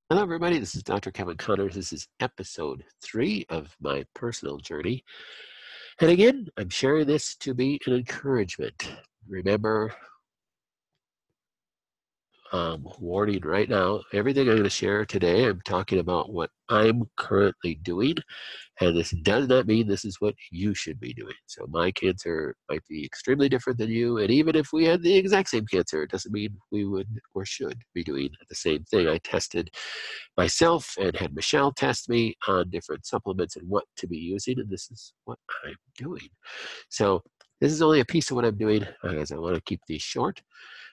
Hello, everybody. This is Dr. Kevin Connors. This is episode 3 of my personal journey. And again, I'm sharing this to be an encouragement. Remember, warning right now, everything I'm going to share today, I'm talking about what I'm currently doing. And this does not mean this is what you should be doing. So my cancer might be extremely different than you. And even if we had the exact same cancer, it doesn't mean we would or should be doing the same thing. I tested myself and had Michelle test me on different supplements and what to be using. And this is what I'm doing. So this is only a piece of what I'm doing, as I want to keep these short.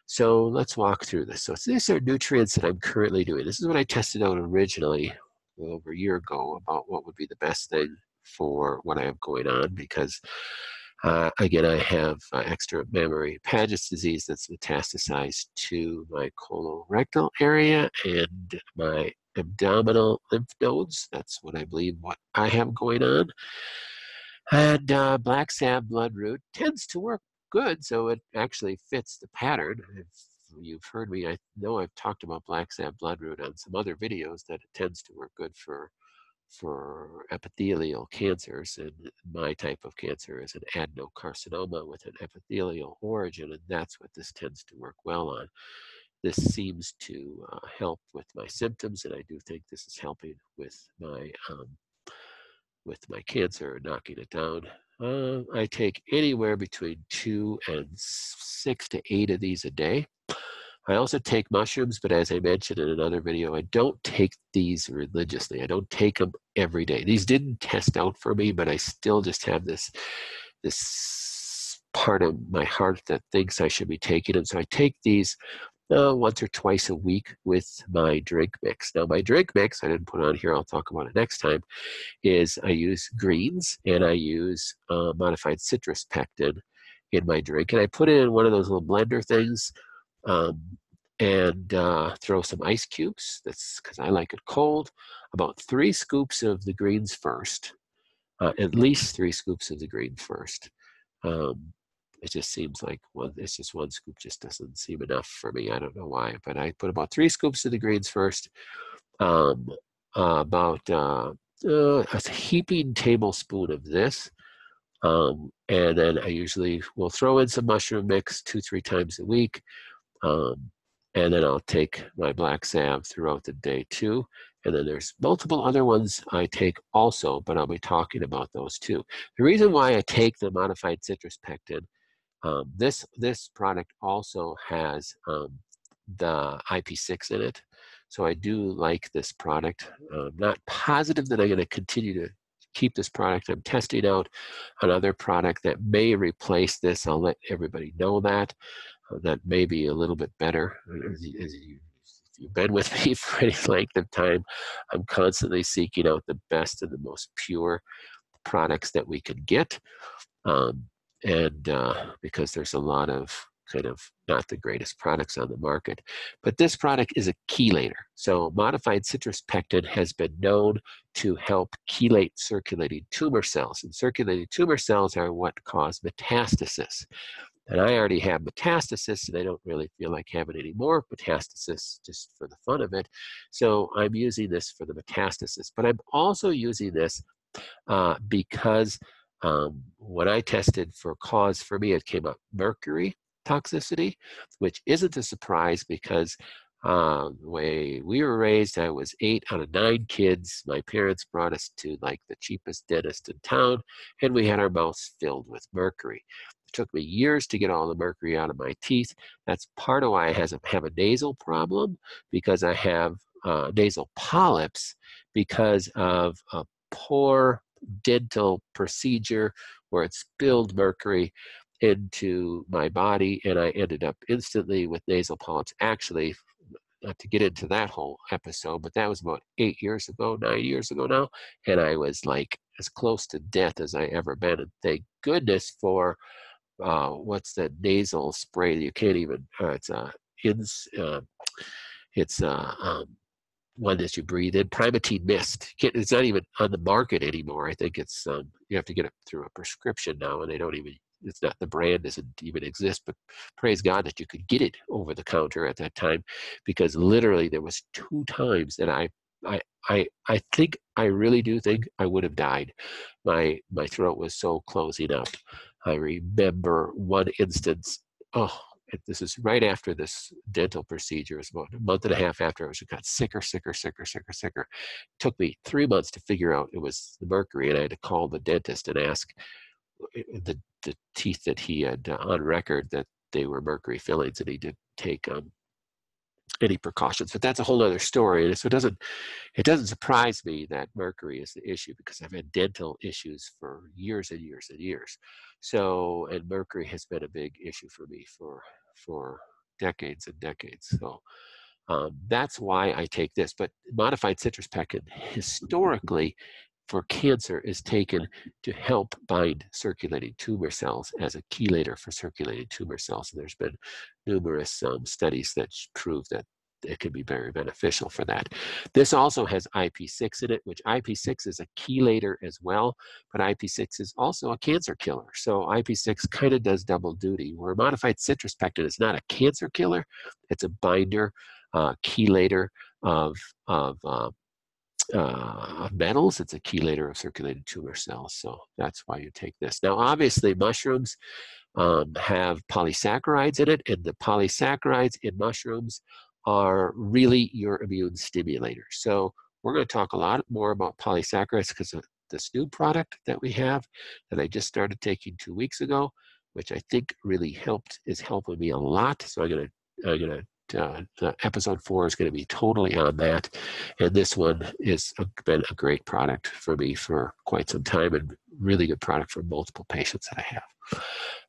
So let's walk through this. So these are nutrients that I'm currently doing. This is what I tested out originally over a year ago about what would be the best thing for what I have going on because again, I have extramammary Paget's disease that's metastasized to my colorectal area and my abdominal lymph nodes. That's what I believe what I have going on. And black salve bloodroot tends to work good, so it actually fits the pattern. If you've heard me, I know I've talked about black salve bloodroot on some other videos that it tends to work good for epithelial cancers, and my type of cancer is an adenocarcinoma with an epithelial origin, and that's what this tends to work well on. This seems to help with my symptoms, and I do think this is helping with my cancer, knocking it down. I take anywhere between 2 and 6 to 8 of these a day. I also take mushrooms, but as I mentioned in another video, I don't take these religiously. I don't take them every day. These didn't test out for me, but I still just have this part of my heart that thinks I should be taking them. So I take these once or twice a week with my drink mix. Now, my drink mix, I didn't put it on here, I'll talk about it next time, is I use greens and I use modified citrus pectin in my drink. And I put it in one of those little blender things and throw some ice cubes. That's because I like it cold. About 3 scoops of the greens first, at least 3 scoops of the green first. It just seems like it's just 1 scoop just doesn't seem enough for me. I don't know why, but I put about 3 scoops of the greens first. About a heaping tablespoon of this. And then I usually will throw in some mushroom mix 2-3 times a week. And then I'll take my black salve throughout the day too. And then there's multiple other ones I take also, but I'll be talking about those too. The reason why I take the modified citrus pectin, this product also has the IP6 in it. So I do like this product. I'm not positive that I'm going to continue to keep this product. I'm testing out another product that may replace this. I'll let everybody know that. That may be a little bit better. If you've been with me for any length of time, I'm constantly seeking out the best and the most pure products that we can get. Because there's a lot of kind of not the greatest products on the market. But this product is a chelator. So modified citrus pectin has been known to help chelate circulating tumor cells. And circulating tumor cells are what cause metastasis. And I already have metastasis, and I don't really feel like having any more metastasis just for the fun of it. So I'm using this for the metastasis. But I'm also using this because when I tested for cause, for me, it came up mercury toxicity, which isn't a surprise because the way we were raised, I was 8 out of 9 kids. My parents brought us to like the cheapest dentist in town, and we had our mouths filled with mercury. It took me years to get all the mercury out of my teeth. That's part of why I have a nasal problem, because I have nasal polyps because of a poor dental procedure where it spilled mercury into my body, and I ended up instantly with nasal polyps. Actually, not to get into that whole episode, but that was about 9 years ago now, and I was like as close to death as I ever been. And thank goodness for what's the nasal spray? You can't even. It's one that you breathe in, Primatene Mist. It's not even on the market anymore. I think it's you have to get it through a prescription now, and they don't even it's not, the brand doesn't even exist, but praise God that you could get it over the counter at that time, because literally there was 2 times that I think, I really do think I would have died. My throat was so closing up. I remember one instance, oh, this is right after this dental procedure. It was about a month and a half after. I got sicker. It took me 3 months to figure out it was the mercury, and I had to call the dentist and ask the teeth that he had on record that they were mercury fillings, and he didn't take any precautions. But that's a whole other story. And so it doesn't surprise me that mercury is the issue, because I've had dental issues for years and years and years. So, and mercury has been a big issue for me for decades and decades. So that's why I take this. But modified citrus pectin historically for cancer is taken to help bind circulating tumor cells as a chelator for circulating tumor cells. And there's been numerous studies that prove that it can be very beneficial for that. This also has IP6 in it, which IP6 is a chelator as well, but IP6 is also a cancer killer. So IP6 kind of does double duty, where modified citrus pectin is not a cancer killer, it's a binder, chelator of metals. It's a chelator of circulating tumor cells. So that's why you take this. Now, obviously, mushrooms have polysaccharides in it, and the polysaccharides in mushrooms are really your immune stimulators. So we're going to talk a lot more about polysaccharides because of this new product that we have that I just started taking 2 weeks ago, which I think really is helping me a lot. So episode 4 is going to be totally on that. And this one has been a great product for me for quite some time, and really good product for multiple patients that I have.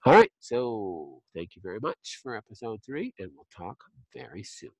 All right, so thank you very much for episode 3, and we'll talk very soon.